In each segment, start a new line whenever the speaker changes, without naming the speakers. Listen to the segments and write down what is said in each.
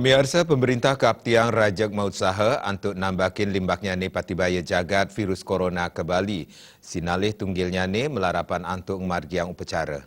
Pemirsa, pemerintah Kaptiang rajak mausaha untuk nambakin limbaknya ni patibaya jagat virus corona ke Bali. Sinalih tunggilnya ni melarapan antuk margiang upacara.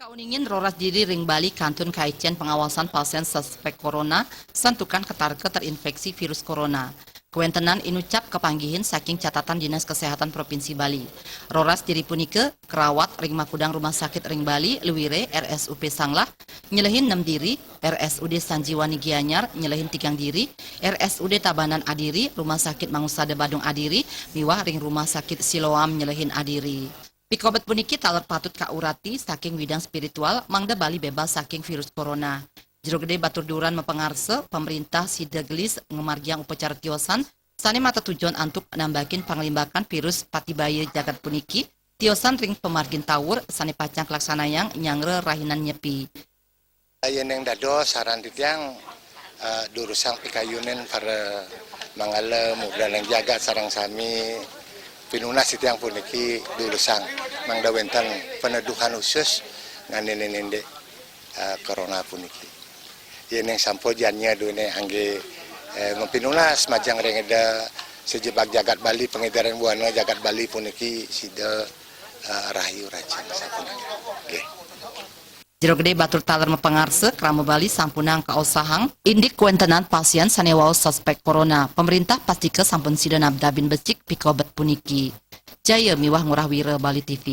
Kauningin roras diri ring Bali kantun kaitjen pengawasan pasien suspek corona santukan ketarke terinfeksi virus corona. Kuentenan inucap kepanggihin saking catatan Dinas Kesehatan Provinsi Bali. Roras diri punike kerawat ring Makudang Rumah Sakit ring Bali Lewire RSUP Sanglah nyelehin 6 diri, RSUD Sanjiwani Gianyar nyelehin 3 diri, RSUD Tabanan Adiri Rumah Sakit Mangusade Badung Adiri miwah ring Rumah Sakit Siloam nyelehin Adiri. Pikobet puniki taler patut kaurati saking bidang spiritual mangda Bali bebas saking virus corona. Jero gede batur duran mepengarse pemerintah sidegelis ngemargiang upacara tiosan sane mata tujuan antuk nambakin panglimbakan virus patibaya jagat puniki tiosan ring pemargin tawur sane pacang kelaksanayang nyangre rahinan nyepi.
Yang dado saran titiang durusang pikayunen para mangalem dan yang jaga sarang sami pinunas titiang puniki durusang mangdawentan peneduhan khusus nganene corona puniki. Yang sampo jannya dunia angge mempinunas majang rengeda sejebak jagat Bali pengedaran buana jagat Bali puniki sida rahayu rajang sapunanya. Okay.
Jero gede batur taler mepengarse krama Bali sampunang kaosahang indik kuentenan pasien sanewao suspek corona. Pemerintah pastike sampun sida nabdabin becik pikobet puniki. Jaya miwah ngurah wira Bali TV.